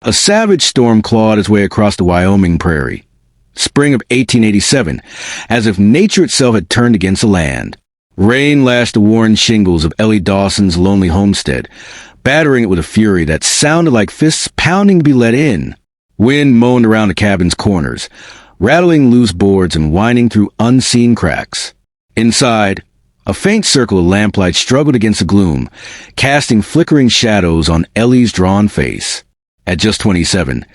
A savage storm clawed its way across the Wyoming prairie. Spring of 1887, as if nature itself had turned against the land. Rain lashed the worn shingles of Ellie Dawson's lonely homestead, battering it with a fury that sounded like fists pounding to be let in. Wind moaned around the cabin's corners, rattling loose boards and whining through unseen cracks. Inside, a faint circle of lamplight struggled against the gloom, casting flickering shadows on Ellie's drawn face. At just 27,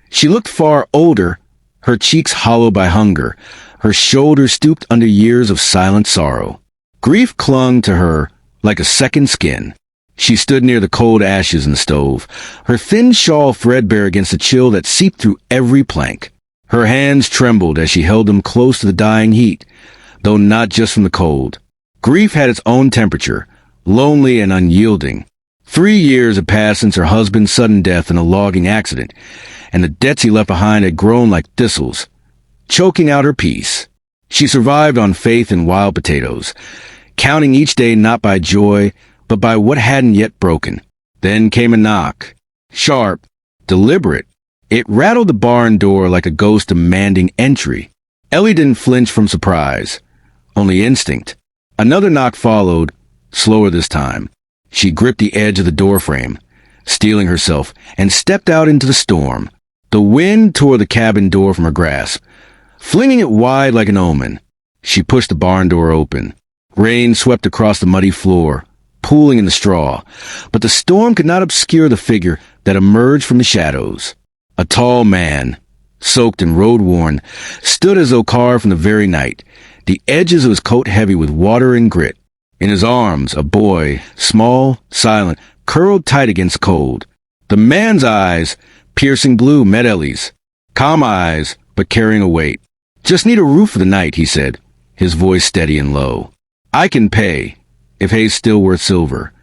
she looked far older, her cheeks hollowed by hunger, her shoulders stooped under years of silent sorrow. Grief clung to her like a second skin. She stood near the cold ashes in the stove, her thin shawl threadbare against the chill that seeped through every plank. Her hands trembled as she held them close to the dying heat, though not just from the cold. Grief had its own temperature, lonely and unyielding. 3 years had passed since her husband's sudden death in a logging accident, and the debts he left behind had grown like thistles, choking out her peace. She survived on faith and wild potatoes, counting each day not by joy, but by what hadn't yet broken. Then came a knock. Sharp, deliberate. It rattled the barn door like a ghost demanding entry. Ellie didn't flinch from surprise, only instinct. Another knock followed, slower this time. She gripped the edge of the doorframe, steeling herself, and stepped out into the storm. The wind tore the cabin door from her grasp, flinging it wide like an omen. She pushed the barn door open. Rain swept across the muddy floor, pooling in the straw, but the storm could not obscure the figure that emerged from the shadows. A tall man, soaked and road-worn, stood as though carved from the very night, the edges of his coat heavy with water and grit. In his arms, a boy, small, silent, curled tight against cold. The man's eyes, piercing blue, met Ellie's. Calm eyes, but carrying a weight. "Just need a roof for the night," he said, his voice steady and low. "I can pay, if hay's still worth silver."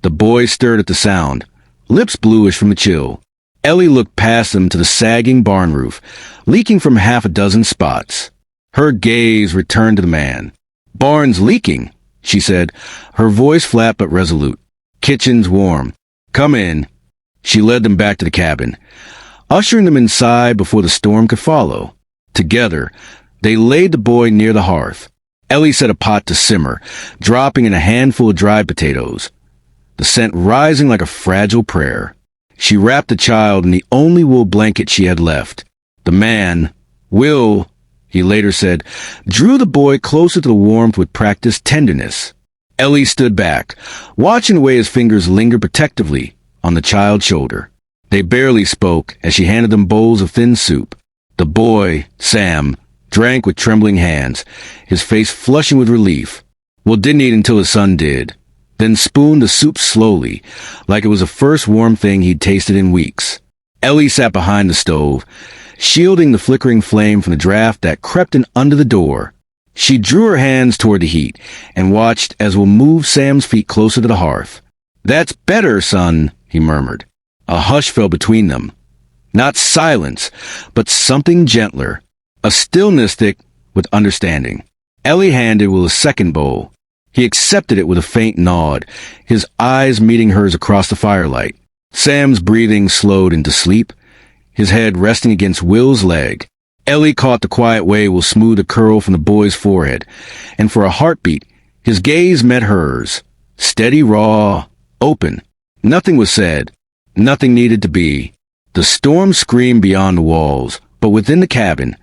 The boy stirred at the sound, lips bluish from the chill. Ellie looked past them to the sagging barn roof, leaking from half a dozen spots. Her gaze returned to the man. "Barn's leaking," she said, her voice flat but resolute. "Kitchen's warm. Come in." She led them back to the cabin, ushering them inside before the storm could follow. Together, they laid the boy near the hearth. Ellie set a pot to simmer, dropping in a handful of dried potatoes, the scent rising like a fragile prayer. She wrapped the child in the only wool blanket she had left. The man, Will, he later said, drew the boy closer to the warmth with practiced tenderness. Ellie stood back, watching the way his fingers lingered protectively on the child's shoulder. They barely spoke as she handed them bowls of thin soup. The boy, Sam, drank with trembling hands, his face flushing with relief. Will didn't eat until his son did, then spooned the soup slowly, like it was the first warm thing he'd tasted in weeks. Ellie sat behind the stove, shielding the flickering flame from the draft that crept in under the door. She drew her hands toward the heat and watched as Will moved Sam's feet closer to the hearth. "That's better, son," he murmured. A hush fell between them. Not silence, but something gentler. A stillness thick with understanding. Ellie handed Will a second bowl. He accepted it with a faint nod, his eyes meeting hers across the firelight. Sam's breathing slowed into sleep, his head resting against Will's leg. Ellie caught the quiet way Will smoothed a curl from the boy's forehead, and for a heartbeat, his gaze met hers. Steady, raw, open. Nothing was said. Nothing needed to be. The storm screamed beyond the walls, but within the cabin,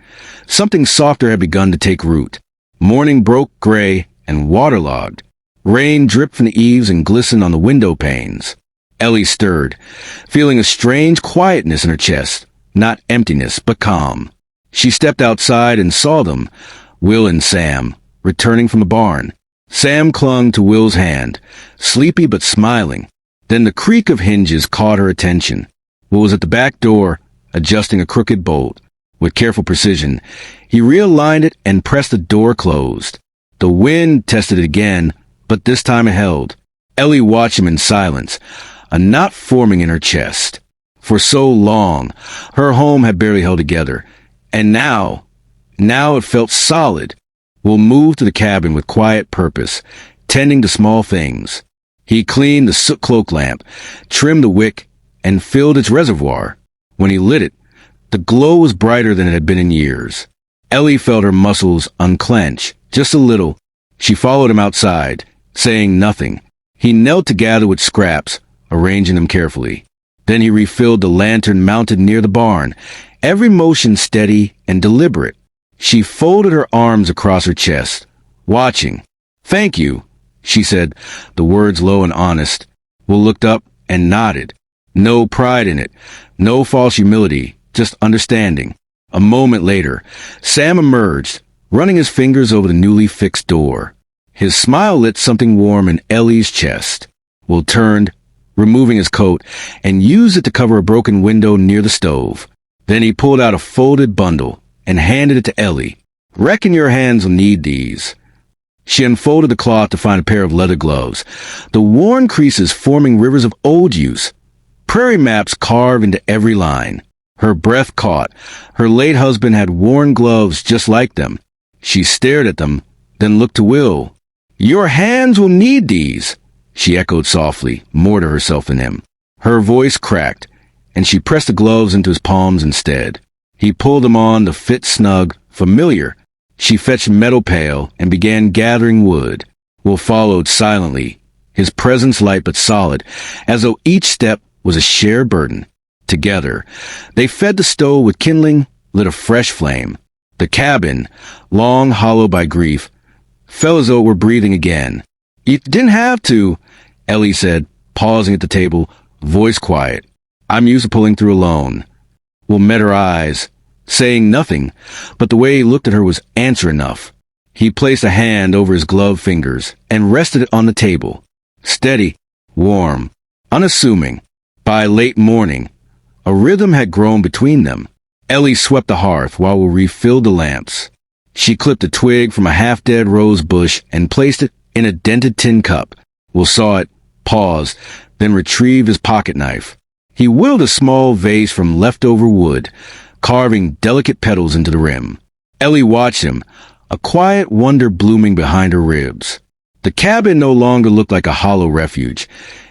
something softer had begun to take root. Morning broke gray and waterlogged. Rain dripped from the eaves and glistened on the window panes. Ellie stirred, feeling a strange quietness in her chest, not emptiness, but calm. She stepped outside and saw them, Will and Sam, returning from the barn. Sam clung to Will's hand, sleepy but smiling. Then the creak of hinges caught her attention. Will was at the back door, adjusting a crooked bolt. With careful precision, he realigned it and pressed the door closed. The wind tested it again, but this time it held. Ellie watched him in silence, a knot forming in her chest. For so long, her home had barely held together, and now it felt solid. Will moved to the cabin with quiet purpose, tending to small things. He cleaned the soot cloak lamp, trimmed the wick, and filled its reservoir. When he lit it, the glow was brighter than it had been in years. Ellie felt her muscles unclench, just a little. She followed him outside, saying nothing. He knelt to gather with scraps, arranging them carefully. Then he refilled the lantern mounted near the barn, every motion steady and deliberate. She folded her arms across her chest, watching. "Thank you," she said, the words low and honest. Will looked up and nodded. No pride in it, no false humility, just understanding. A moment later, Sam emerged, running his fingers over the newly fixed door. His smile lit something warm in Ellie's chest. Will turned, removing his coat, and used it to cover a broken window near the stove. Then he pulled out a folded bundle and handed it to Ellie. "Reckon your hands will need these." She unfolded the cloth to find a pair of leather gloves, the worn creases forming rivers of old use, prairie maps carved into every line. Her breath caught. Her late husband had worn gloves just like them. She stared at them, then looked to Will. "Your hands will need these," she echoed softly, more to herself than him. Her voice cracked, and she pressed the gloves into his palms instead. He pulled them on to fit snug, familiar. She fetched a metal pail and began gathering wood. Will followed silently, his presence light but solid, as though each step was a shared burden. Together, they fed the stove with kindling, lit a fresh flame. The cabin, long hollowed by grief, felt as though it were breathing again. "You didn't have to," Ellie said, pausing at the table, voice quiet. "I'm used to pulling through alone." Will met her eyes, saying nothing, but the way he looked at her was answer enough. He placed a hand over his gloved fingers and rested it on the table. Steady, warm, unassuming. By late morning, a rhythm had grown between them. Ellie swept the hearth while Will refilled the lamps. She clipped a twig from a half-dead rose bush and placed it in a dented tin cup. Will saw it, paused, then retrieved his pocket knife. He whittled a small vase from leftover wood, carving delicate petals into the rim. Ellie watched him, a quiet wonder blooming behind her ribs. The cabin no longer looked like a hollow refuge.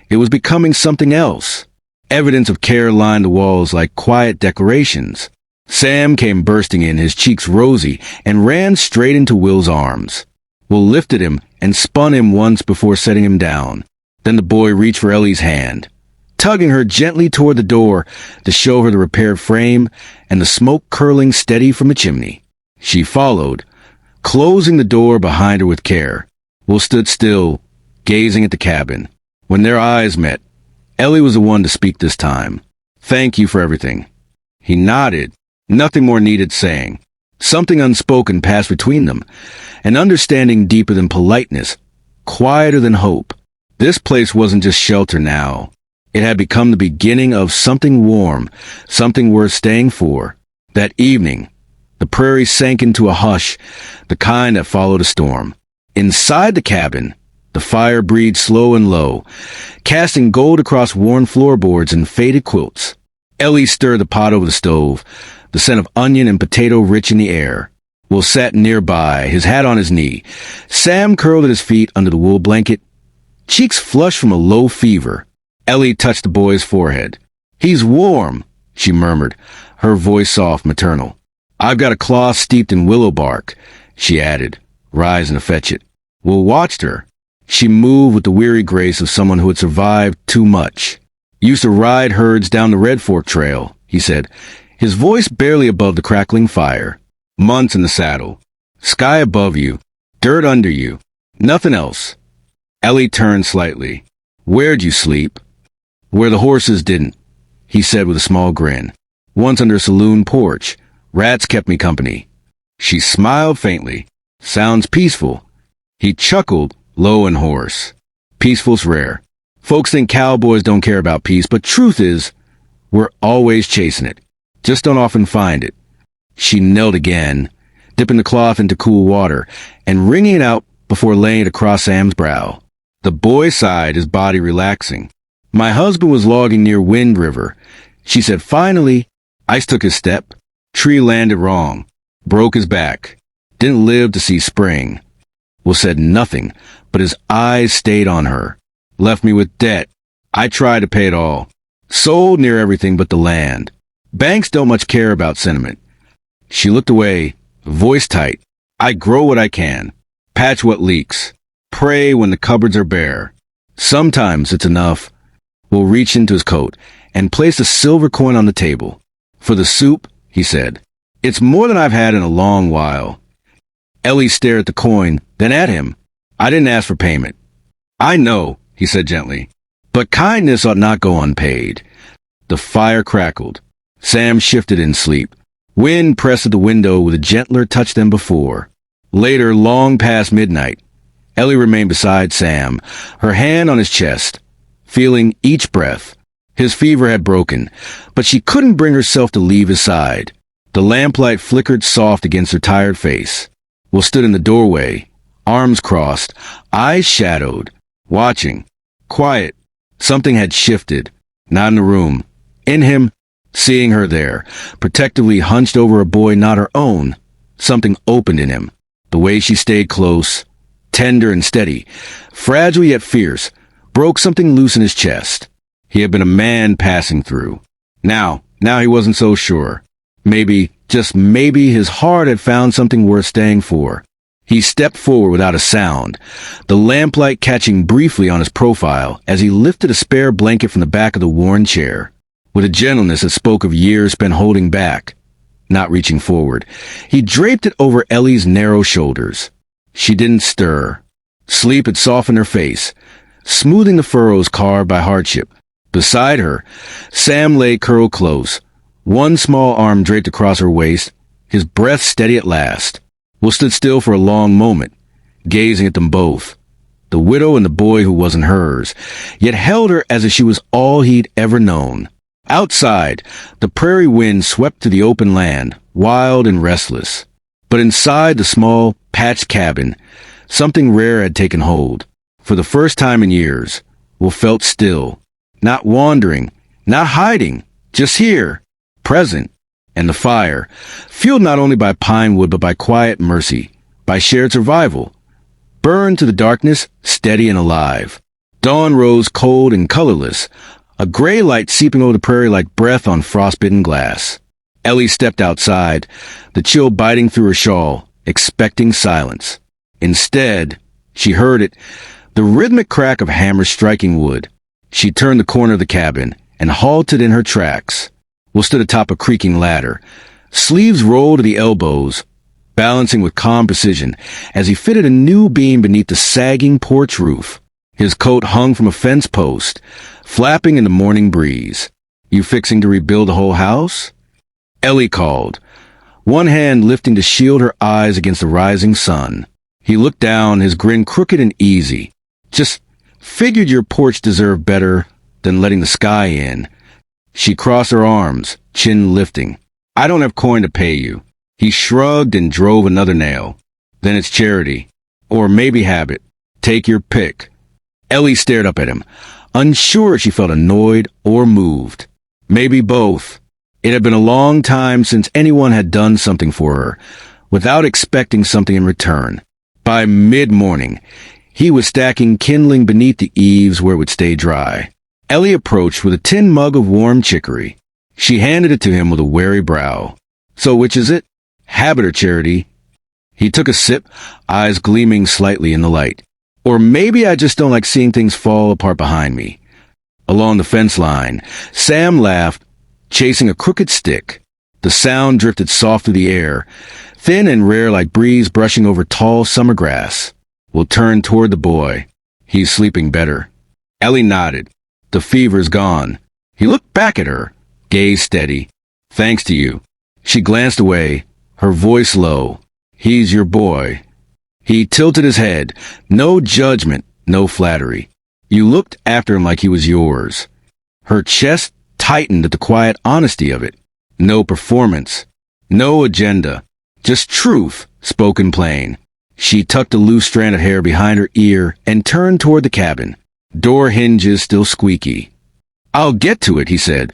It was becoming something else. Evidence of care lined the walls like quiet decorations. Sam came bursting in, his cheeks rosy, and ran straight into Will's arms. Will lifted him and spun him once before setting him down. Then the boy reached for Ellie's hand, tugging her gently toward the door to show her the repaired frame and the smoke curling steady from the chimney. She followed, closing the door behind her with care. Will stood still, gazing at the cabin. When their eyes met, Ellie was the one to speak this time. "Thank you for everything." He nodded, nothing more needed saying. Something unspoken passed between them, an understanding deeper than politeness, quieter than hope. This place wasn't just shelter now. It had become the beginning of something warm, something worth staying for. That evening, the prairie sank into a hush, the kind that followed a storm. Inside the cabin, the fire breathed slow and low, casting gold across worn floorboards and faded quilts. Ellie stirred the pot over the stove, the scent of onion and potato rich in the air. Will sat nearby, his hat on his knee. Sam curled at his feet under the wool blanket, cheeks flushed from a low fever. Ellie touched the boy's forehead. "He's warm," she murmured, her voice soft, maternal. "I've got a cloth steeped in willow bark," she added, rising to fetch it. Will watched her. She moved with the weary grace of someone who had survived too much. "Used to ride herds down the Red Fork Trail," he said, his voice barely above the crackling fire. "Months in the saddle. Sky above you, dirt under you. Nothing else." Ellie turned slightly. "Where'd you sleep?" "Where the horses didn't," he said with a small grin. "Once under a saloon porch. Rats kept me company." She smiled faintly. "Sounds peaceful." He chuckled, low and hoarse. "Peaceful's rare. Folks think cowboys don't care about peace, but truth is, we're always chasing it. Just don't often find it." She knelt again, dipping the cloth into cool water and wringing it out before laying it across Sam's brow. The boy sighed, his body relaxing. "My husband was logging near Wind River," she said finally. "Ice took his step. Tree landed wrong. Broke his back. Didn't live to see spring." Will said nothing, but his eyes stayed on her. "Left me with debt. I tried to pay it all. Sold near everything but the land. Banks don't much care about sentiment. She looked away, voice tight. I grow what I can. Patch what leaks. Pray when the cupboards are bare. Sometimes it's enough. Will reach into his coat and place a silver coin on the table. For the soup, he said. It's more than I've had in a long while. Ellie stared at the coin, then at him. I didn't ask for payment. I know, he said gently. But kindness ought not go unpaid. The fire crackled. Sam shifted in sleep. Wind pressed at the window with a gentler touch than before. Later, long past midnight, Ellie remained beside Sam, her hand on his chest, feeling each breath. His fever had broken, but she couldn't bring herself to leave his side. The lamplight flickered soft against her tired face. Will stood in the doorway, arms crossed, eyes shadowed, watching. Quiet. Something had shifted. Not in the room. In him, seeing her there, protectively hunched over a boy not her own. Something opened in him. The way she stayed close, tender and steady, fragile yet fierce, broke something loose in his chest. He had been a man passing through. Now he wasn't so sure. Maybe, just maybe, his heart had found something worth staying for. He stepped forward without a sound, the lamplight catching briefly on his profile as he lifted a spare blanket from the back of the worn chair. With a gentleness that spoke of years spent holding back, not reaching forward, he draped it over Ellie's narrow shoulders. She didn't stir. Sleep had softened her face, smoothing the furrows carved by hardship. Beside her, Sam lay curled close, one small arm draped across her waist, his breath steady at last. Will stood still for a long moment, gazing at them both, the widow and the boy who wasn't hers, yet held her as if she was all he'd ever known. Outside, the prairie wind swept to the open land, wild and restless. But inside the small, patched cabin, something rare had taken hold. For the first time in years, Will felt still, not wandering, not hiding, just here, present. And the fire, fueled not only by pine wood but by quiet mercy, by shared survival, burned to the darkness, steady and alive. Dawn rose cold and colorless, a gray light seeping over the prairie like breath on frostbitten glass. Ellie stepped outside, the chill biting through her shawl, expecting silence. Instead, she heard it, the rhythmic crack of hammers striking wood. She turned the corner of the cabin and halted in her tracks. Will stood atop a creaking ladder, sleeves rolled to the elbows, balancing with calm precision as he fitted a new beam beneath the sagging porch roof. His coat hung from a fence post, flapping in the morning breeze. You fixing to rebuild the whole house? Ellie called, one hand lifting to shield her eyes against the rising sun. He looked down, his grin crooked and easy. Just figured your porch deserved better than letting the sky in. She crossed her arms, chin lifting. I don't have coin to pay you. He shrugged and drove another nail. Then it's charity. Or maybe habit. Take your pick. Ellie stared up at him, unsure she felt annoyed or moved. Maybe both. It had been a long time since anyone had done something for her, without expecting something in return. By mid-morning, he was stacking kindling beneath the eaves where it would stay dry. Ellie approached with a tin mug of warm chicory. She handed it to him with a wary brow. So which is it? Habit or charity? He took a sip, eyes gleaming slightly in the light. Or maybe I just don't like seeing things fall apart behind me. Along the fence line, Sam laughed, chasing a crooked stick. The sound drifted soft through the air, thin and rare like breeze brushing over tall summer grass. Will turned toward the boy. He's sleeping better. Ellie nodded. The fever's gone. He looked back at her, gaze steady. Thanks to you. She glanced away, her voice low. He's your boy. He tilted his head. No judgment, no flattery. You looked after him like he was yours. Her chest tightened at the quiet honesty of it. No performance. No agenda. Just truth, spoken plain. She tucked a loose strand of hair behind her ear and turned toward the cabin. Door hinges still squeaky. I'll get to it, he said,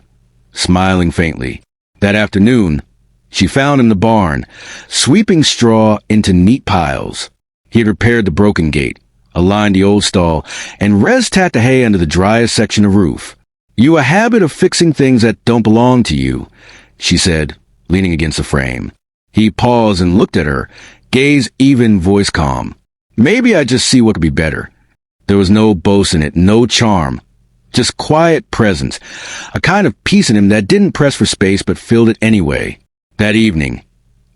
smiling faintly. That afternoon, she found in the barn, sweeping straw into neat piles. He had repaired the broken gate, aligned the old stall, and res-tacked the hay under the driest section of roof. You a habit of fixing things that don't belong to you, she said, leaning against the frame. He paused and looked at her, gaze even, voice calm. Maybe I just see what could be better. There was no boast in it, no charm. Just quiet presence, a kind of peace in him that didn't press for space but filled it anyway. That evening,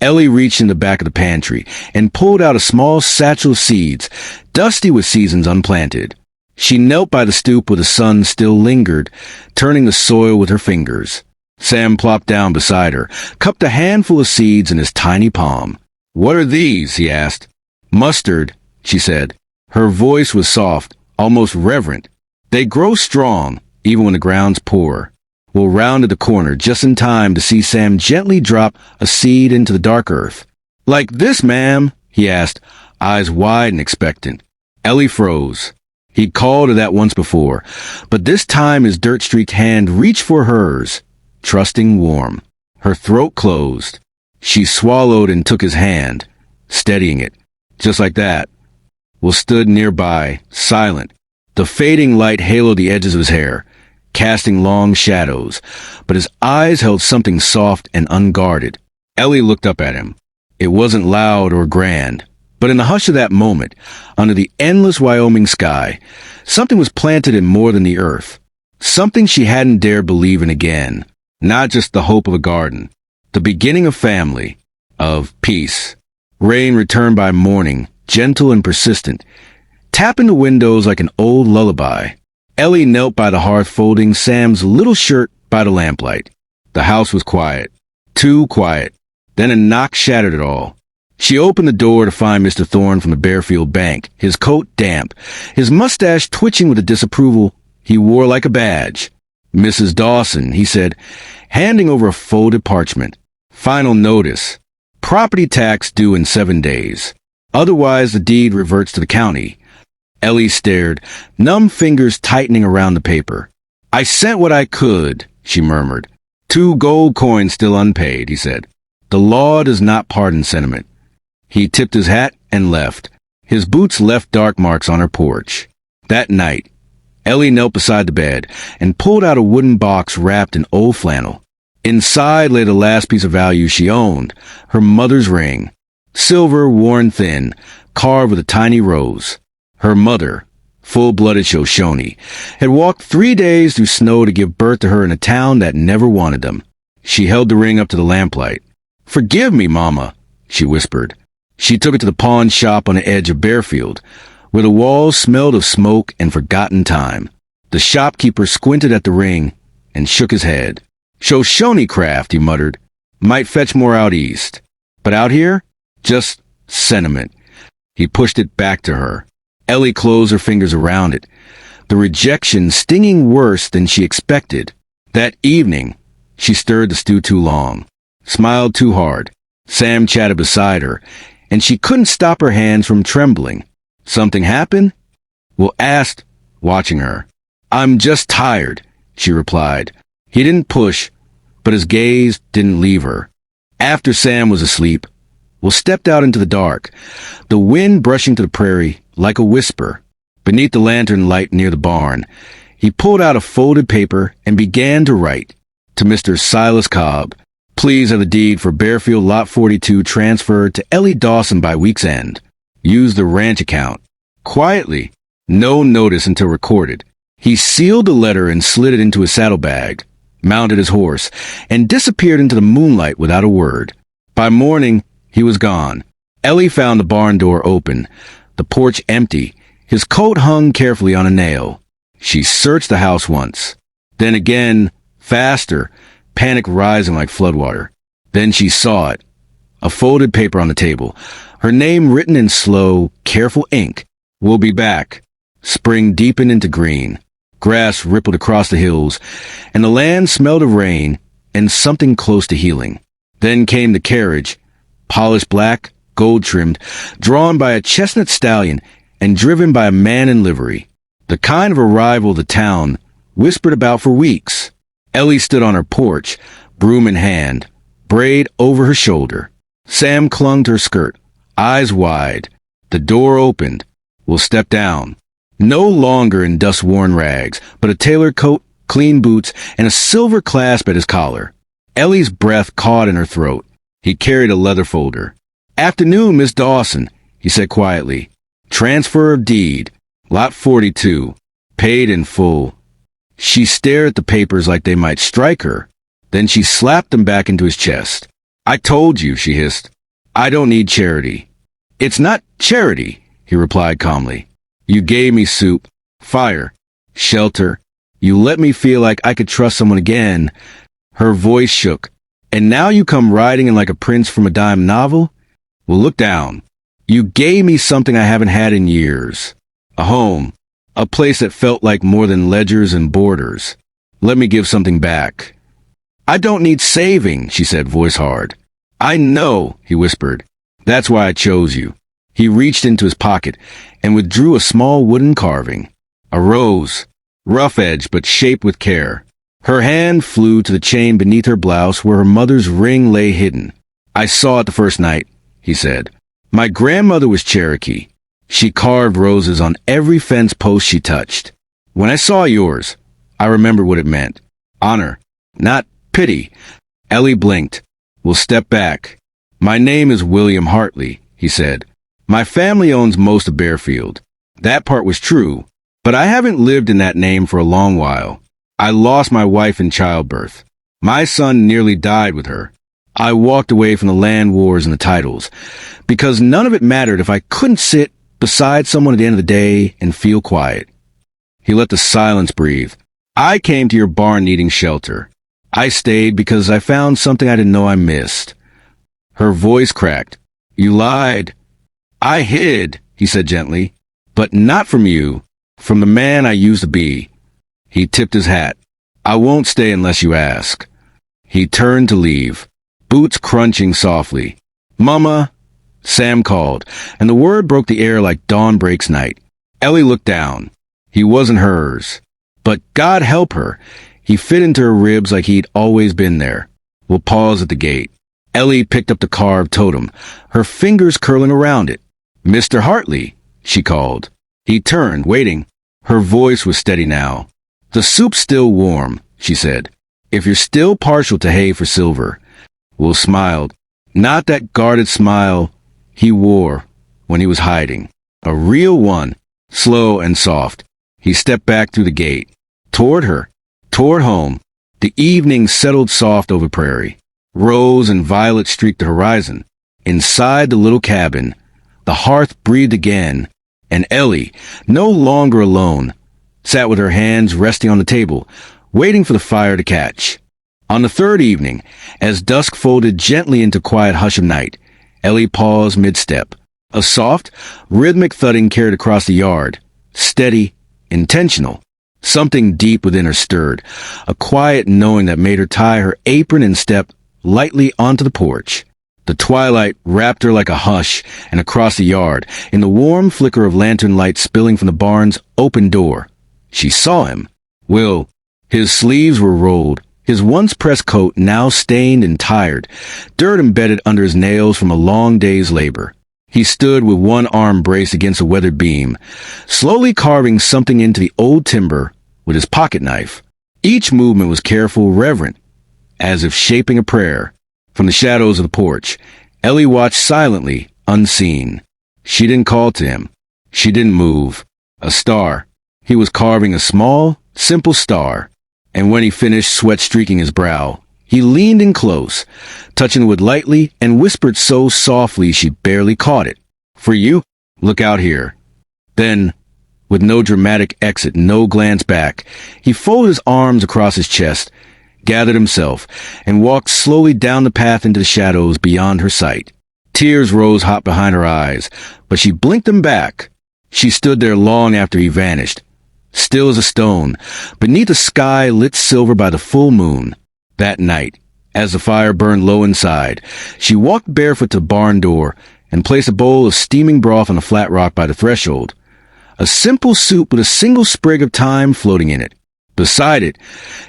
Ellie reached in the back of the pantry and pulled out a small satchel of seeds, dusty with seasons unplanted. She knelt by the stoop where the sun still lingered, turning the soil with her fingers. Sam plopped down beside her, cupped a handful of seeds in his tiny palm. "What are these?" he asked. "Mustard," she said. Her voice was soft, almost reverent. "They grow strong, even when the ground's poor." Will rounded the corner just in time to see Sam gently drop a seed into the dark earth. "Like this, ma'am?" he asked, eyes wide and expectant. Ellie froze. He'd called her that once before, but this time his dirt-streaked hand reached for hers, trusting, warm. Her throat closed. She swallowed and took his hand, steadying it, just like that. Will stood nearby, silent. The fading light haloed the edges of his hair, casting long shadows, but his eyes held something soft and unguarded. Ellie looked up at him. It wasn't loud or grand, but in the hush of that moment, under the endless Wyoming sky, something was planted in more than the earth. Something she hadn't dared believe in again. Not just the hope of a garden. The beginning of family, of peace. Rain returned by morning, gentle and persistent, tapping the windows like an old lullaby. Ellie knelt by the hearth folding Sam's little shirt by the lamplight. The house was quiet. Too quiet. Then a knock shattered it all. She opened the door to find Mr. Thorne from the Bearfield Bank, his coat damp, his mustache twitching with the disapproval he wore like a badge. "Mrs. Dawson," he said, handing over a folded parchment. "Final notice. Property tax due in 7 days. Otherwise the deed reverts to the county." Ellie stared, numb fingers tightening around the paper. "I sent what I could," she murmured. "2 gold coins still unpaid," he said. "The law does not pardon sentiment." He tipped his hat and left. His boots left dark marks on her porch. That night, Ellie knelt beside the bed and pulled out a wooden box wrapped in old flannel. Inside lay the last piece of value she owned, her mother's ring. Silver, worn thin, carved with a tiny rose. Her mother, full-blooded Shoshone, had walked 3 days through snow to give birth to her in a town that never wanted them. She held the ring up to the lamplight. "Forgive me, Mama," she whispered. She took it to the pawn shop on the edge of Bearfield, where the walls smelled of smoke and forgotten time. The shopkeeper squinted at the ring and shook his head. "Shoshone craft," he muttered. "Might fetch more out east. But out here? Just sentiment." He pushed it back to her. Ellie closed her fingers around it, the rejection stinging worse than she expected. That evening, she stirred the stew too long, smiled too hard. Sam chatted beside her, and she couldn't stop her hands from trembling. "Something happened?" Will asked, watching her. "I'm just tired," she replied. He didn't push, but his gaze didn't leave her. After Sam was asleep, Will stepped out into the dark, the wind brushing to the prairie like a whisper. Beneath the lantern light near the barn, he pulled out a folded paper and began to write. To Mr. Silas Cobb, "Please have the deed for Bearfield Lot 42 transferred to Ellie Dawson by week's end. Use the ranch account." Quietly, no notice until recorded, he sealed the letter and slid it into his saddlebag, mounted his horse, and disappeared into the moonlight without a word. By morning, he was gone. Ellie found the barn door open, the porch empty, his coat hung carefully on a nail. She searched the house once, then again, faster, panic rising like floodwater. Then she saw it, a folded paper on the table, her name written in slow, careful ink. "We'll be back." Spring deepened into green. Grass rippled across the hills, and the land smelled of rain and something close to healing. Then came the carriage, polished black, gold-trimmed, drawn by a chestnut stallion and driven by a man in livery. The kind of arrival the town whispered about for weeks. Ellie stood on her porch, broom in hand, braid over her shoulder. Sam clung to her skirt, eyes wide. The door opened. Will stepped down. No longer in dust-worn rags, but a tailored coat, clean boots, and a silver clasp at his collar. Ellie's breath caught in her throat. He carried a leather folder. "Afternoon, Miss Dawson," he said quietly. "Transfer of deed. Lot 42. Paid in full." She stared at the papers like they might strike her. Then she slapped them back into his chest. "I told you," she hissed. "I don't need charity." "It's not charity," he replied calmly. "You gave me soup, fire, shelter. You let me feel like I could trust someone again." Her voice shook. "And now you come riding in like a prince from a dime novel? Well, look down. You gave me something I haven't had in years. A home. A place that felt like more than ledgers and borders. Let me give something back." "I don't need saving," she said, voice hard. "I know," he whispered. "That's why I chose you." He reached into his pocket and withdrew a small wooden carving. A rose, rough edged but shaped with care. Her hand flew to the chain beneath her blouse where her mother's ring lay hidden. "I saw it the first night," he said. "My grandmother was Cherokee. She carved roses on every fence post she touched. When I saw yours, I remembered what it meant. Honor, not pity." Ellie blinked. "We'll step back. My name is William Hartley," he said. "My family owns most of Bearfield." That part was true, but I haven't lived in that name for a long while. I lost my wife in childbirth. My son nearly died with her. I walked away from the land wars and the titles, because none of it mattered if I couldn't sit beside someone at the end of the day and feel quiet. He let the silence breathe. "I came to your barn needing shelter. I stayed because I found something I didn't know I missed." Her voice cracked. "You lied." "I hid," he said gently, "but not from you, from the man I used to be." He tipped his hat. "I won't stay unless you ask." He turned to leave, boots crunching softly. "Mama," Sam called, and the word broke the air like dawn breaks night. Ellie looked down. He wasn't hers. But God help her. He fit into her ribs like he'd always been there. We'll pause at the gate. Ellie picked up the carved totem, her fingers curling around it. "Mr. Hartley," she called. He turned, waiting. Her voice was steady now. "The soup's still warm," she said. "If you're still partial to hay for silver." Will smiled. Not that guarded smile he wore when he was hiding. A real one, slow and soft. He stepped back through the gate. Toward her. Toward home. The evening settled soft over prairie. Rose and violet streaked the horizon. Inside the little cabin, the hearth breathed again, and Ellie, no longer alone, sat with her hands resting on the table, waiting for the fire to catch. On the third evening, as dusk folded gently into quiet hush of night, Ellie paused mid-step. A soft, rhythmic thudding carried across the yard. Steady, intentional. Something deep within her stirred, a quiet knowing that made her tie her apron and step lightly onto the porch. The twilight wrapped her like a hush, and across the yard, in the warm flicker of lantern light spilling from the barn's open door, she saw him. Will. His sleeves were rolled, his once-pressed coat now stained and tired, dirt embedded under his nails from a long day's labor. He stood with one arm braced against a weathered beam, slowly carving something into the old timber with his pocket knife. Each movement was careful, reverent, as if shaping a prayer. From the shadows of the porch, Ellie watched silently, unseen. She didn't call to him. She didn't move. A star. He was carving a small, simple star. And when he finished, sweat streaking his brow, he leaned in close, touching the wood lightly, and whispered so softly she barely caught it. "For you? Look out here." Then, with no dramatic exit, no glance back, he folded his arms across his chest, gathered himself, and walked slowly down the path into the shadows beyond her sight. Tears rose hot behind her eyes, but she blinked them back. She stood there long after he vanished, still as a stone, beneath a sky lit silver by the full moon. That night, as the fire burned low inside, she walked barefoot to the barn door and placed a bowl of steaming broth on a flat rock by the threshold. A simple soup with a single sprig of thyme floating in it. Beside it,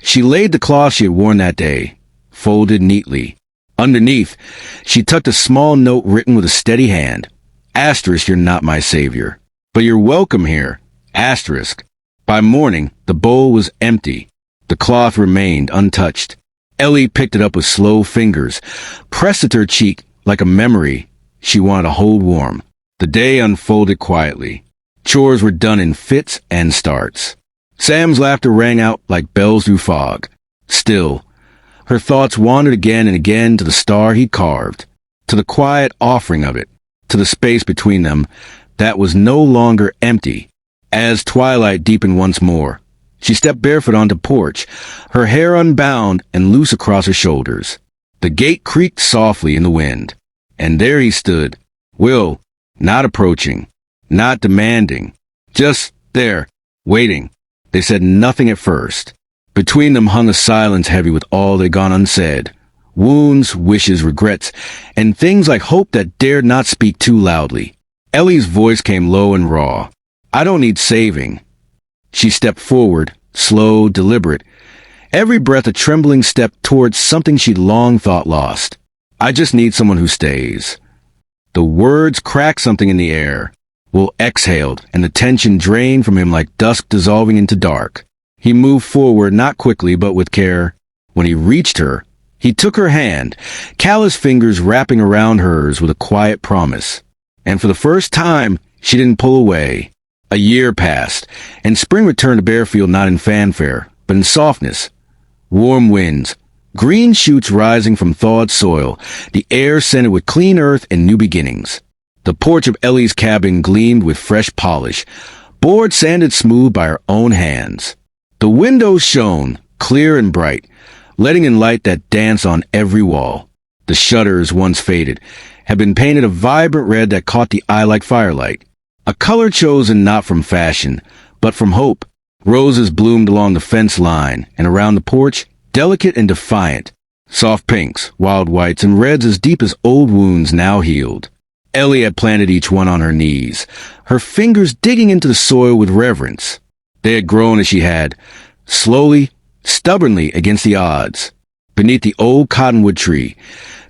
she laid the cloth she had worn that day, folded neatly. Underneath, she tucked a small note written with a steady hand. "Asterisk, you're not my savior, but you're welcome here. Asterisk." By morning, the bowl was empty. The cloth remained untouched. Ellie picked it up with slow fingers, pressed it to her cheek like a memory she wanted to hold warm. The day unfolded quietly. Chores were done in fits and starts. Sam's laughter rang out like bells through fog. Still, her thoughts wandered again and again to the star he'd carved, to the quiet offering of it, to the space between them that was no longer empty. As twilight deepened once more, she stepped barefoot onto the porch, her hair unbound and loose across her shoulders. The gate creaked softly in the wind, and there he stood, Will, not approaching, not demanding, just there, waiting. They said nothing at first. Between them hung a silence heavy with all they'd gone unsaid. Wounds, wishes, regrets, and things like hope that dared not speak too loudly. Ellie's voice came low and raw. I don't need saving. She stepped forward, slow, deliberate, every breath a trembling step towards something she'd long thought lost. I just need someone who stays. The words cracked something in the air. Will exhaled, and the tension drained from him like dusk dissolving into dark. He moved forward, not quickly, but with care. When he reached her, he took her hand, callous fingers wrapping around hers with a quiet promise. And for the first time, she didn't pull away. A year passed, and spring returned to Bearfield not in fanfare, but in softness. Warm winds, green shoots rising from thawed soil, the air scented with clean earth and new beginnings. The porch of Ellie's cabin gleamed with fresh polish, boards sanded smooth by her own hands. The windows shone, clear and bright, letting in light that danced on every wall. The shutters, once faded, had been painted a vibrant red that caught the eye like firelight. A color chosen not from fashion, but from hope. Roses bloomed along the fence line, and around the porch, delicate and defiant. Soft pinks, wild whites, and reds as deep as old wounds now healed. Ellie had planted each one on her knees, her fingers digging into the soil with reverence. They had grown as she had, slowly, stubbornly against the odds. Beneath the old cottonwood tree,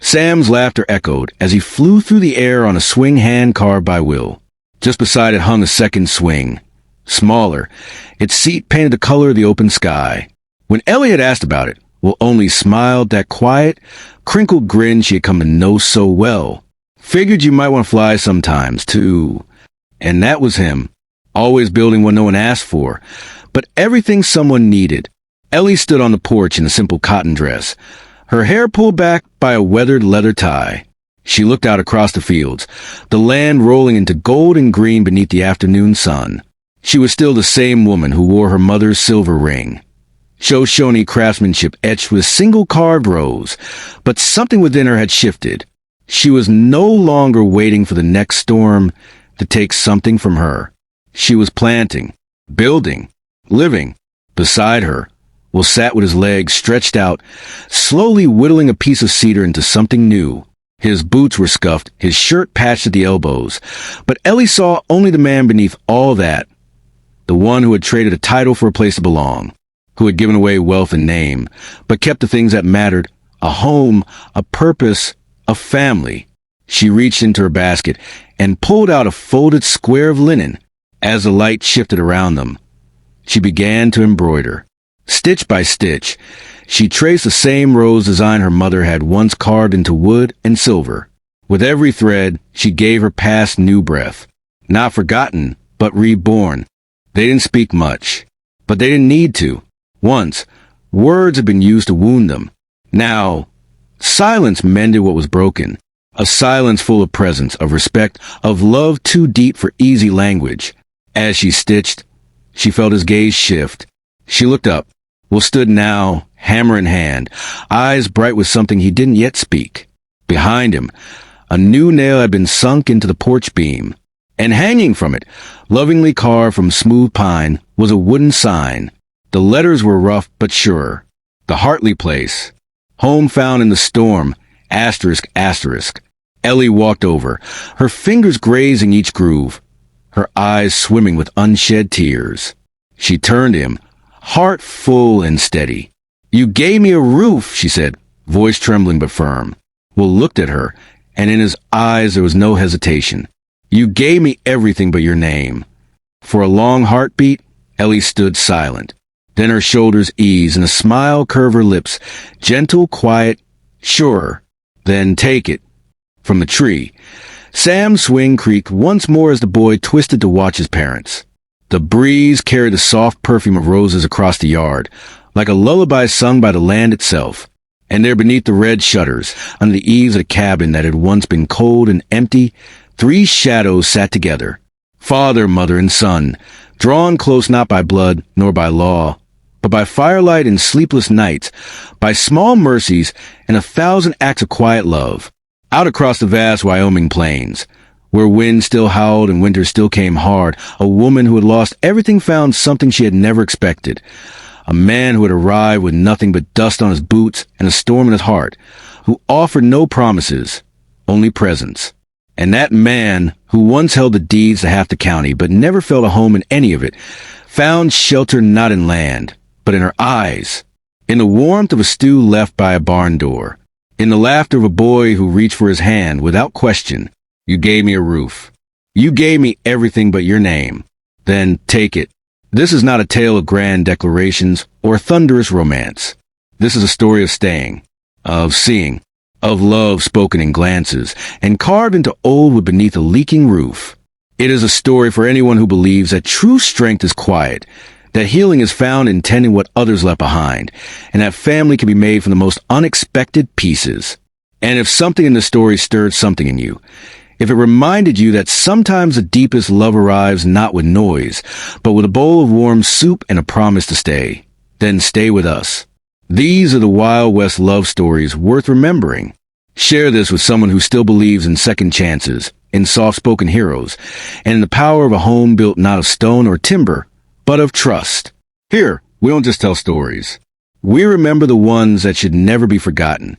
Sam's laughter echoed as he flew through the air on a swing hand carved by Will. Just beside it hung a second swing, smaller, its seat painted the color of the open sky. When Ellie had asked about it, Will only smiled that quiet, crinkled grin she had come to know so well. Figured you might want to fly sometimes, too. And that was him, always building what no one asked for, but everything someone needed. Ellie stood on the porch in a simple cotton dress, her hair pulled back by a weathered leather tie. She looked out across the fields, the land rolling into gold and green beneath the afternoon sun. She was still the same woman who wore her mother's silver ring. Shoshone craftsmanship etched with single carved rose, but something within her had shifted. She was no longer waiting for the next storm to take something from her. She was planting, building, living. Beside her, Will sat with his legs stretched out, slowly whittling a piece of cedar into something new. His boots were scuffed, his shirt patched at the elbows, but Ellie saw only the man beneath all that, the one who had traded a title for a place to belong, who had given away wealth and name, but kept the things that mattered, a home, a purpose, a family. She reached into her basket and pulled out a folded square of linen. As the light shifted around them, she began to embroider. Stitch by stitch, she traced the same rose design her mother had once carved into wood and silver. With every thread, she gave her past new breath. Not forgotten, but reborn. They didn't speak much, but they didn't need to. Once, words had been used to wound them. Now, silence mended what was broken. A silence full of presence, of respect, of love too deep for easy language. As she stitched, she felt his gaze shift. She looked up. Will stood now, hammer in hand, eyes bright with something he didn't yet speak. Behind him, a new nail had been sunk into the porch beam, and hanging from it, lovingly carved from smooth pine, was a wooden sign. The letters were rough but sure. The Hartley Place. Home found in the storm, asterisk, asterisk. Ellie walked over, her fingers grazing each groove, her eyes swimming with unshed tears. She turned to him, heart full and steady. You gave me a roof, she said, voice trembling but firm. Will looked at her, and in his eyes there was no hesitation. You gave me everything but your name. For a long heartbeat, Ellie stood silent. Then her shoulders ease and a smile curve her lips, gentle, quiet, sure. Then take it. From the tree, Sam's swing creaked once more as the boy twisted to watch his parents. The breeze carried the soft perfume of roses across the yard, like a lullaby sung by the land itself. And there beneath the red shutters, under the eaves of the cabin that had once been cold and empty, 3 shadows sat together. Father, mother, and son, drawn close not by blood nor by law, but by firelight and sleepless nights, by small mercies and 1,000 acts of quiet love. Out across the vast Wyoming plains, where wind still howled and winter still came hard, a woman who had lost everything found something she had never expected. A man who had arrived with nothing but dust on his boots and a storm in his heart, who offered no promises, only presence. And that man, who once held the deeds to half the county but never felt a home in any of it, found shelter not in land, but in her eyes, in the warmth of a stew left by a barn door, in the laughter of a boy who reached for his hand without question. You gave me a roof. You gave me everything but your name. Then take it. This is not a tale of grand declarations or thunderous romance. This is a story of staying, of seeing, of love spoken in glances and carved into old wood beneath a leaking roof. It is a story for anyone who believes that true strength is quiet, that healing is found in tending what others left behind, and that family can be made from the most unexpected pieces. And if something in the story stirred something in you, if it reminded you that sometimes the deepest love arrives not with noise, but with a bowl of warm soup and a promise to stay, then stay with us. These are the Wild West love stories worth remembering. Share this with someone who still believes in second chances, in soft-spoken heroes, and in the power of a home built not of stone or timber, but of trust. Here, we don't just tell stories. We remember the ones that should never be forgotten.